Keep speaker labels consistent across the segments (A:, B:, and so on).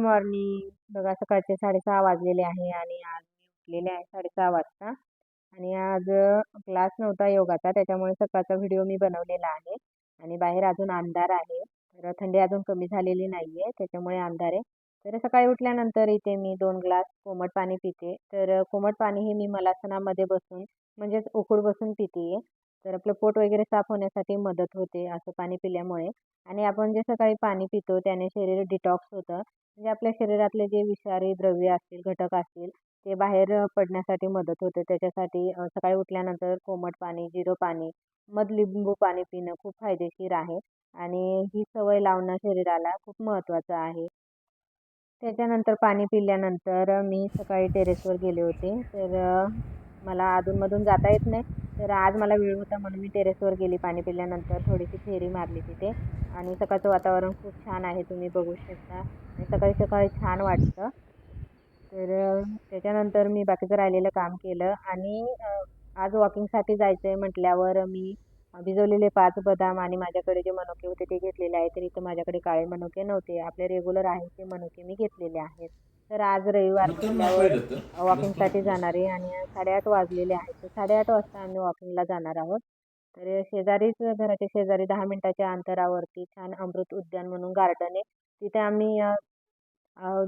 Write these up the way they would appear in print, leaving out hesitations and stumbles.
A: Morning. बघा सकाळचे 6:30 वाजलेले आहे आणि आज मी उठलेले आहे 6:30 वाजता. आणि आज क्लास नव्हता योगाचा, त्याच्यामुळे सकाळचा व्हिडिओ मी बनवलेला आहे. आणि बाहेर अजून अंधार आहे, तर थंडी अजून कमी झालेली नाहीये, त्याच्यामुळे अंधार आहे. तर सकाळी उठल्यानंतर इथे मी 2 ग्लास कोमट पाणी पिते. तर कोमट पाणी हे मी मलासनामध्ये बसून म्हणजेच उकड बसून पिते. तर आपलं पोट वगैरे साफ होण्यासाठी मदत होते असं पाणी पिल्यामुळे. आणि आपण जे सकाळी पाणी पितो त्याने शरीर डिटॉक्स होतं. म्हणजे आपल्या शरीरातले जे विषारी द्रव्य असतील, घटक असतील, ते बाहेर पडण्यासाठी मदत होते. त्याच्यासाठी सकाळी उठल्यानंतर कोमट पाणी, जिरं पाणी, मध लिंबू पाणी पिणं खूप फायदेशीर आहे. आणि ही सवय लावणं शरीराला खूप महत्त्वाचं आहे. त्याच्यानंतर पाणी पिल्यानंतर मी सकाळी टेरेसवर गेले होते. तर मला अधूनमधून जाता येत नाही. तर आज मला वेळ होता म्हणून मी टेरेसवर गेली. पाणी पिल्यानंतर थोडीशी फेरी मारली तिथे. आणि सकाळचं वातावरण खूप छान आहे, तुम्ही बघू शकता. आणि सकाळी सकाळी छान वाटतं. तर त्याच्यानंतर मी बाकीचं राहिलेलं काम केलं. आणि आज वॉकिंगसाठी जायचं आहे म्हटल्यावर मी भिजवलेले 5 बदाम आणि माझ्याकडे जे मनुके होते ते घेतलेले आहेत. तर इथं माझ्याकडे काळे मनुके नव्हते, आपले रेग्युलर आहेत ते मनुके मी घेतलेले आहेत. तर आज रविवार
B: नंतर
A: म्हटल्यावर
B: मापवायला होतं नंतर
A: वॉकिंगसाठी
B: मापवायला.
A: जाणार आहे. आणि 8:30 वाजलेले आहेत, तर 8:30 वाजता आम्ही वॉकिंगला जाणार आहोत. तर शेजारीच, घराच्या शेजारी 10 मिनिटाच्या अंतरावरती छान अमृत उद्यान म्हणून गार्डन आहे. तिथे आम्ही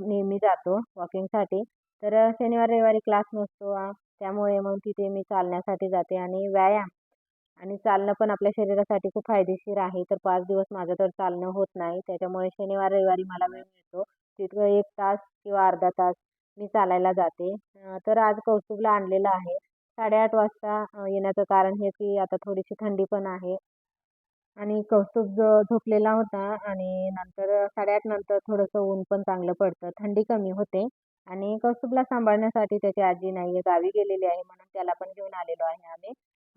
A: नेहमी जातो वॉकिंगसाठी. तर शनिवार रविवारी क्लास नसतो, त्यामुळे मग तिथे मी चालण्यासाठी जाते. आणि व्यायाम आणि चालणं पण आपल्या शरीरासाठी खूप फायदेशीर आहे. तर 5 दिवस माझं तर चालणं होत नाही, त्याच्यामुळे शनिवार रविवारी मला वेळ मिळतो. तिथं 1 तास किंवा अर्धा तास मी चालायला जाते. तर आज कौस्तुभला आणलेलं आहे. 8:30 वाजता येण्याचं कारण हे की आता थोडीशी थंडी पण आहे. आणि कौस्तुभ झोपलेला होता. आणि नंतर 8:30 नंतर थोडंसं ऊन पण चांगलं पडतं, थंडी कमी होते. आणि कौस्तुभला सांभाळण्यासाठी त्याची आजी नाहीये, गावी गेलेली आहे, म्हणून त्याला पण घेऊन आलेलो आहे आम्ही.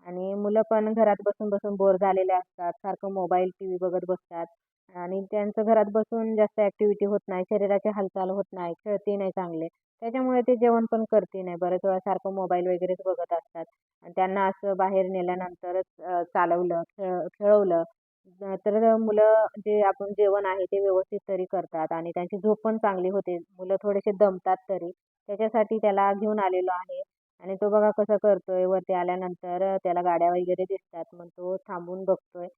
A: आणि मुलं पण घरात बसून बोर झालेले असतात, सारखं मोबाईल, टीव्ही बघत बसतात. आणि त्यांचं घरात बसून जास्त ॲक्टिव्हिटी होत नाही, शरीराची हालचाल होत नाही, खेळती नाही चांगले. त्याच्यामुळे ते जेवण पण करते नाही. बऱ्याच वेळा सारखं मोबाईल वगैरेच बघत असतात. आणि त्यांना असं बाहेर नेल्यानंतरच चालवलं, खेळवलं तर मुलं जे आपण जेवण आहे ते व्यवस्थित तरी करतात आणि त्यांची झोप पण चांगली होते. मुलं थोडेसे दमतात तरी. त्याच्यासाठी त्याला घेऊन आलेलो आहे. आणि तो बघा कसं करतोय. वरती आल्यानंतर त्याला गाड्या वगैरे दिसतात. मग तो थांबून बघतोय.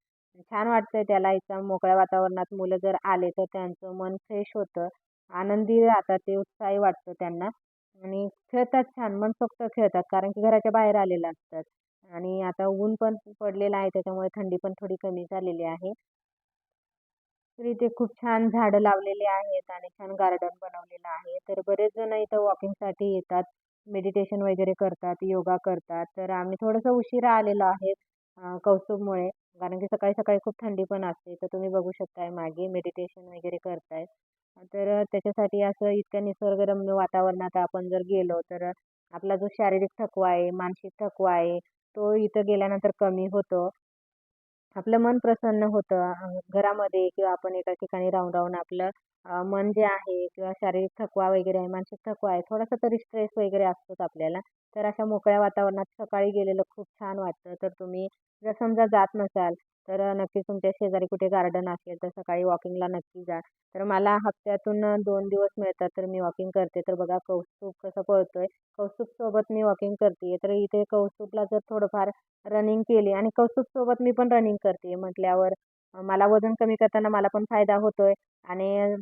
A: छान वाटतंय त्याला इथं मोकळ्या वातावरणात. मुलं जर आले तर त्यांचं मन फ्रेश होतं. आनंदी राहतात ते, उत्साही वाटतं त्यांना. आणि खेळतात छान, मनसोक्त खेळतात, कारण की घराच्या बाहेर आलेले असतात. आणि आता ऊन पण पडलेलं आहे, त्याच्यामुळे थंडी पण थोडी कमी झालेली आहे. तर इथे खूप छान झाडं लावलेली आहेत आणि छान गार्डन बनवलेलं आहे. तर बरेच जण इथं वॉकिंगसाठी येतात, मेडिटेशन वगैरे करतात, योगा करतात. तर आम्ही थोडंसं उशिरा आलेलो आहे कौस्तुभमुळे, कारण की सकाळी सकाळी खूप थंडी पण असते. तर तुम्ही बघू शकताय मागे मेडिटेशन वगैरे करतायत. तर त्याच्यासाठी असं इतक्या निसर्गरम्य वातावरणात आपण जर गेलो तर आपला जो शारीरिक थकवा आहे, मानसिक थकवा आहे, तो इथं गेल्यानंतर कमी होतो. आपलं मन प्रसन्न होतं. घरामध्ये किंवा आपण एका ठिकाणी राहून आपलं मन जे आहे किंवा शारीरिक थकवा वगैरे आहे, मानसिक थकवा आहे, थोडासा तरी स्ट्रेस वगैरे असतोच आपल्याला. तर अशा मोकळ्या वातावरणात सकाळी गेलेलं खूप छान वाटतं. तर तुम्ही जर समजा जात नसाल, तर नक्कीच तुमच्या शेजारी कुठे गार्डन असेल तर सकाळी वॉकिंगला नक्की जा. तर मला हप्त्यातून 2 दिवस मिळतात, तर मी वॉकिंग करते. तर बघा कौस्तुभ कसं पळतोय. कौस्तुभसोबत मी वॉकिंग करते. तर इथे कौस्तुभला जर थोडंफार रनिंग केली आणि कौस्तुभसोबत मी पण रनिंग करते म्हटल्यावर मला वजन कमी करताना मला पण फायदा होतोय. आणि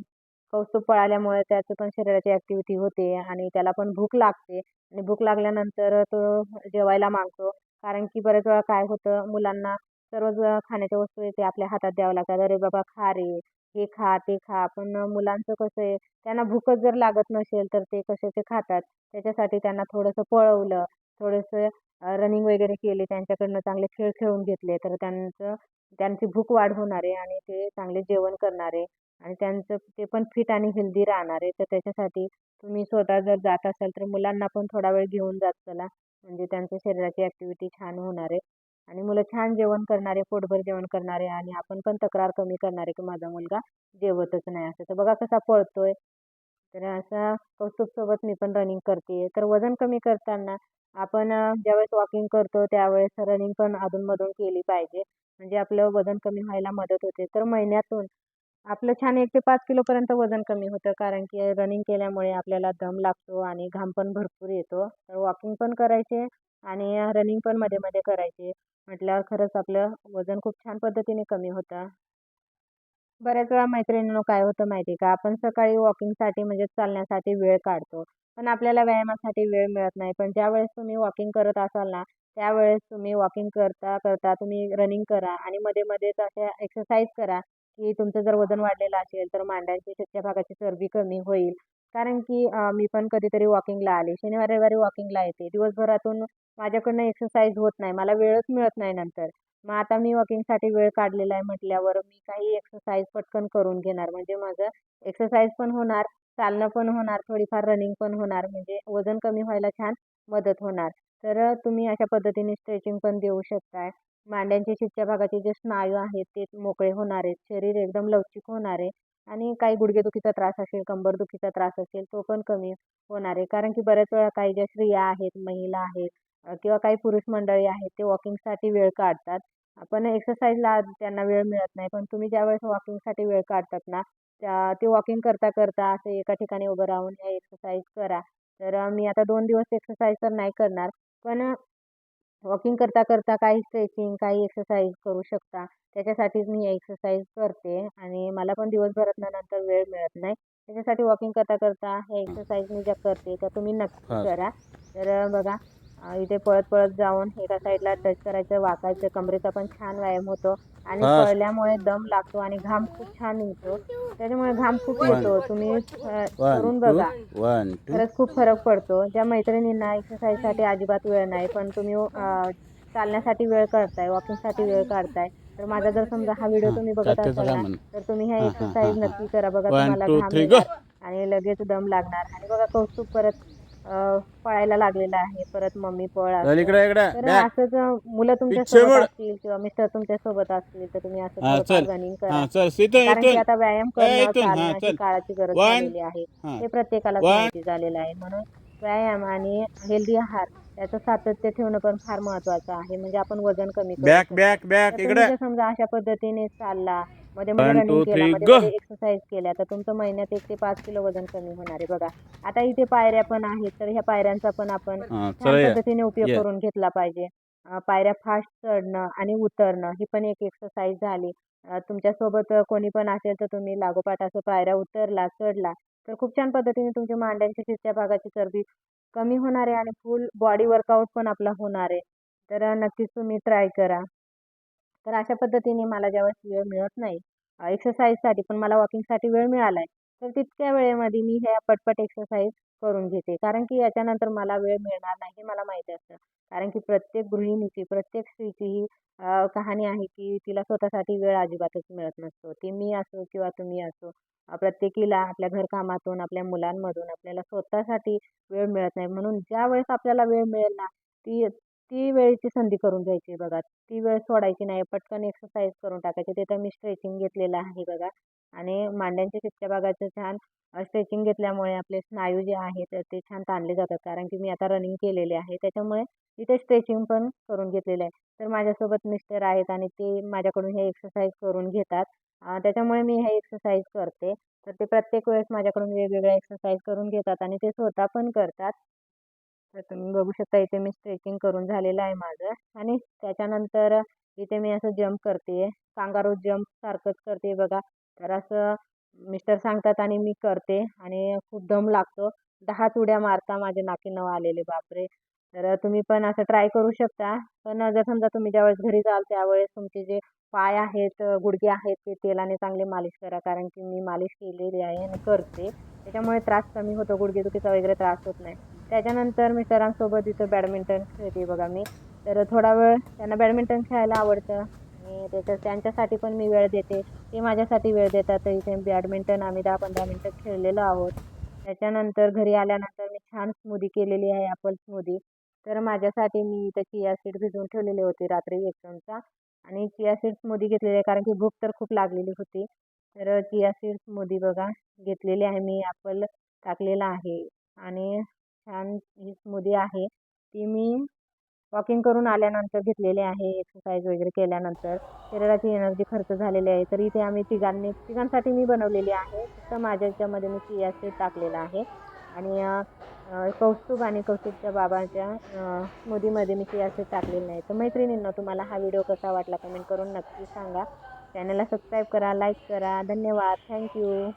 A: कौस्तुभ पळाल्यामुळे त्याचं पण शरीराची ॲक्टिव्हिटी होते आणि त्याला पण भूक लागते. आणि भूक लागल्यानंतर तो जेवायला मागतो. कारण की बऱ्याच वेळा काय होतं, मुलांना सर्वच खाण्याच्या वस्तू ते आपल्या हातात द्यावं लागतात. "अरे बाबा खा रे, हे खा, ते खा." पण मुलांचं कसं आहे, त्यांना भूकच जर लागत नसेल तर ते कसे ते खातात. त्याच्यासाठी त्यांना थोडंसं पळवलं, थोडंसं रनिंग वगैरे केली, त्यांच्याकडनं चांगले खेळ खेळून घेतले, तर त्यांची भूक वाढ होणार आहे आणि ते चांगले जेवण करणार आहे. आणि त्यांचं ते पण फिट आणि हेल्दी राहणार आहे. तर त्याच्यासाठी तुम्ही स्वतः जर जात असाल तर मुलांना पण थोडा वेळ घेऊन जात चला. म्हणजे त्यांच्या शरीराची ॲक्टिव्हिटी छान होणार आहे. आणि मुलं छान जेवण करणारे, पोटभर जेवण करणारे आणि आपण पण तक्रार कमी करणार आहे, की माझा मुलगा जेवतच नाही असं. तर बघा कसा पळतोय. तर असा कौस्तुभसोबत मी पण रनिंग करते. तर वजन कमी करताना आपण ज्यावेळेस वॉकिंग करतो त्यावेळेस रनिंग पण अधूनमधून केली पाहिजे. म्हणजे आपलं वजन कमी व्हायला मदत होते. तर महिन्यातून आपलं छान 1 ते 5 किलोपर्यंत वजन कमी होतं. कारण की रनिंग केल्यामुळे आपल्याला दम लागतो आणि घाम पण भरपूर येतो. तर वॉकिंग पण करायचे आणि रनिंग पण मध्ये-मध्ये करायचे. म्हटल्यावर खरंच आपलं वजन खूप छान पद्धतीने कमी होतं. बऱ्याच वेळा मैत्रिणींनो काय होतं माहिती आहे का, आपण सकाळी वॉकिंगसाठी म्हणजे चालण्यासाठी वेळ काढतो. पण आपल्याला व्यायामासाठी वेळ मिळत नाही. पण ज्यावेळेस तुम्ही वॉकिंग करत असाल ना, त्यावेळेस तुम्ही वॉकिंग करता तुम्ही रनिंग करा आणि मध्ये-मध्येच अशा एक्सरसाइज करा, की तुमचं जर वजन वाढलेलं असेल तर मांड्यांची शेपच्या भागाची चरबी कमी होईल. कारण की मी पण कधीतरी वॉकिंगला आले. शनिवार, रविवारी वॉकिंगला येते. दिवसभरातून माझ्याकडनं एक्सरसाइज होत नाही. मला वेळच मिळत नाही नंतर. मग आता मी वॉकिंगसाठी वेळ काढलेला आहे म्हटल्यावर मी काही एक्सरसाइज पटकन करून घेणार. म्हणजे माझं एक्सरसाइज पण होणार, चालणं पण होणार, थोडीफार रनिंग पण होणार. म्हणजे वजन कमी व्हायला छान मदत होणार. तर तुम्ही अशा पद्धतीने स्ट्रेचिंग पण देऊ शकताय. मांड्यांच्या शिरच्या भागाचे जे स्नायू आहेत ते मोकळे होणार आहेत. शरीर एकदम लवचिक होणार आहे आणि काही गुडघेदुखीचा त्रास असेल, कंबरदुखीचा त्रास असेल तो पण कमी होणार आहे. कारण की बऱ्याच वेळा काही ज्या स्त्रिया आहेत, महिला आहेत किंवा काही पुरुष मंडळी आहेत ते वॉकिंगसाठी वेळ काढतात. पण एक्सरसाइजला त्यांना वेळ मिळत नाही. पण तुम्ही ज्यावेळेस वॉकिंगसाठी वेळ काढतात ना, ते वॉकिंग करता असं एका ठिकाणी उभं राहून हे एक्सरसाइज करा. तर मी आता 2 दिवस एक्सरसाइज तर नाही करणार. पण वॉकिंग करता काही स्ट्रेचिंग, काही एक्सरसाइज करू शकता. त्याच्यासाठीच मी हे एक्सरसाइज करते आणि मला पण दिवसभरातनं नंतर वेळ मिळत नाही. त्याच्यासाठी वॉकिंग करता हे एक्सरसाइज मी ज्या करते त्या तुम्ही नक्की
B: फास्ट
A: करा. तर बघा इथे पळत-पळत जाऊन एका साईडला टच करायचं, वाकायचं. कमरेचा पण छान व्यायाम होतो आणि
B: फास्ट
A: पळल्यामुळे दम लागतो आणि घाम खूप छान निघतो. त्याच्यामुळे घाम खूप
B: वन
A: येतो. तुम्ही
B: वन
A: करून
B: टू
A: बघा.
B: वन टू
A: खरंच खूप फरक पडतो. ज्या मैत्रिणींना एक्सरसाइजसाठी अजिबात वेळ नाही, पण तुम्ही चालण्यासाठी वेळ काढताय, वॉकिंगसाठी वेळ काढताय. तर माझा जर समजा हा व्हिडिओ
B: हां
A: तुम्ही बघत
B: चालते
A: असाल
B: चला
A: ना,
B: म्हण
A: तर तुम्ही ह्या
B: हां हां हां
A: एक्सरसाइज
B: हां
A: नक्की करा. बघा
B: वन
A: तुम्हाला
B: टू
A: घाम
B: थ्री गो
A: येणार आणि लगेच दम लागणार आणि बघा कौस्तुभ परत पळायला लागलेला आहे. परत मम्मी पळ
B: चल
A: असं.
B: इकडे इकडे
A: तर
B: बॅक
A: असंच मुलं
B: पिच्छे
A: तुमच्यासोबत
B: मुड
A: असतील किंवा मिस्टर तुमच्यासोबत असतील, तर तुम्ही असं
B: हां
A: थोडंफार
B: चल
A: रनिंग करा.
B: हां चल इथून
A: कारण की
B: इथून
A: आता व्यायाम करणं,
B: इथून हां
A: चालणं ही
B: चल
A: काळाची गरज
B: वन
A: झालेली आहे.
B: हां
A: हे प्रत्येकालाच
B: वन
A: माहिती झालेलं आहे. म्हणून व्यायाम आणि हेल्दी आहार याचं सातत्य ठेवणं पण फार महत्त्वाचं आहे. म्हणजे आपण वजन कमी करू
B: बॅक
A: शकतो.
B: बॅक
A: तर
B: बॅक
A: तुम्ही
B: इकडे
A: जर समजा अशा पद्धतीने चालला, मध्ये-मध्ये
B: वन
A: रनिंग
B: टू
A: केला,
B: थ्री गो
A: मध्ये-मध्ये एक्सरसाइज केल्या, तर तुमचं महिन्यात 1 ते 5 किलो वजन कमी होणार आहे बघा. आता इथे पायऱ्या पण आहेत, तर ह्या पायऱ्यांचा पण आपण
B: हां
A: छान
B: चला
A: पद्धतीने उपयोग
B: ये
A: करून घेतला पाहिजे. पायऱ्या फास्ट चढणं आणि उतरणं ही पण एक एक्सरसाइज झाली. तुमच्यासोबत कोणी पण असेल, तर तुम्ही लागोपाठ असं पायऱ्या उतरला, चढला, तर खूप छान पद्धतीने तुमच्या मांड्यांच्या शिरच्या भागाची चरबी कमी होणार आहे आणि फुल बॉडी वर्कआउट पण आपला होणार आहे. तर नक्कीच तुम्ही ट्राय करा. तर अशा पद्धतीने मला ज्यावेळेस वेळ मिळत नाही एक्सरसाइजसाठी पण मला वॉकिंगसाठी वेळ मिळालाय, तर तितक्या वेळेमध्ये मी ह्या पटपट एक्सरसाइज करून घेते. कारण की याच्यानंतर मला वेळ मिळणार नाही हे मला माहिती असतं. कारण की प्रत्येक गृहिणीची, प्रत्येक स्त्रीची ही कहाणी आहे की तिला स्वतःसाठी वेळ अजिबातच मिळत नसतो. ती मी असो किंवा तुम्ही असो. प्रत्येकीला आपल्या घरकामातून, आपल्या मुलांमधून आपल्याला स्वतःसाठी वेळ मिळत नाही. म्हणून ज्यावेळेस आपल्याला वेळ मिळेल ना, ती ती वेळेची संधी करून घ्यायची बघा. ती वेळ सोडायची नाही. पटकन एक्सरसाइज करून टाकायची. तिथं मी स्ट्रेचिंग घेतलेलं आहे बघा आणि मांड्यांच्या शिरच्या भागाचं छान स्ट्रेचिंग घेतल्यामुळे आपले स्नायू जे आहेत ते छान ताणले जातात. कारण की मी आता रनिंग केलेले आहे. त्याच्यामुळे तिथे स्ट्रेचिंग पण करून घेतलेलं आहे. तर माझ्यासोबत मिस्टर आहेत आणि ते माझ्याकडून हे एक्सरसाइज करून घेतात. त्याच्यामुळे मी हे एक्सरसाइज करते. तर ते प्रत्येक वेळेस माझ्याकडून वेगवेगळ्या एक्सरसाइज करून घेतात आणि ते स्वतः पण करतात. तर तुम्ही बघू शकता इथे मी स्ट्रेचिंग करून झालेलं आहे माझं आणि त्याच्यानंतर इथे मी असं जंप करते. कांगारू जंप सारखंच करते बघा. तर असं मिस्टर सांगतात आणि मी करते आणि खूप दम लागतो. 10च उड्या मारता माझे नाकी नऊ आलेले बापरे! तर तुम्ही पण असं ट्राय करू शकता. पण जर समजा तुम्ही ज्यावेळेस घरी जाल त्यावेळेस तुमचे जे पाय आहेत, गुडघे आहेत ते तेलाने चांगले मालिश करा. कारण की मी मालिश केलेली आहे आणि करते. त्याच्यामुळे त्रास कमी होतो. गुडघेदुखीचा वगैरे त्रास होत नाही. त्याच्यानंतर मिस्टरांसोबत इथं बॅडमिंटन खेळते बघा मी. तर थोडा वेळ त्यांना बॅडमिंटन खेळायला आवडतं आणि त्यांच्यासाठी पण मी वेळ देते. ते माझ्यासाठी वेळ देतात. तर इथे बॅडमिंटन आम्ही 10-15 मिनिटं खेळलेलो आहोत. त्याच्यानंतर घरी आल्यानंतर मी छान स्मूदी केलेली आहे, ॲपल स्मूदी. तर माझ्यासाठी मी इथं चिया सीड भिजवून ठेवलेले होते रात्री 1 चमचा आणि चिया सीड स्मूदी घेतलेली आहे कारण की भूक तर खूप लागलेली होती. तर चिया सीड स्मूदी बघा घेतलेली आहे मी. ॲपल टाकलेला आहे आणि छान ही स्मूदी आहे. ती मी वॉकिंग करून आल्यानंतर घेतलेले आहे. एक्सरसाइज वगैरे केल्यानंतर शरीराची एनर्जी खर्च झालेली आहे. तर इथे आम्ही तिघांसाठी मी बनवलेली आहे. फक्त माझ्या ह्याच्यामध्ये मी चिया सीड टाकलेला आहे आणि कौस्तुभ आणि कौस्तुभच्या बाबांच्या स्मूदीमध्ये मी चिया सीड टाकलेलं नाही. तर मैत्रिणींनो, तुम्हाला हा व्हिडिओ कसा वाटला कमेंट करून नक्की सांगा. चॅनलला सबस्क्राईब करा, लाईक करा. धन्यवाद. थँक्यू.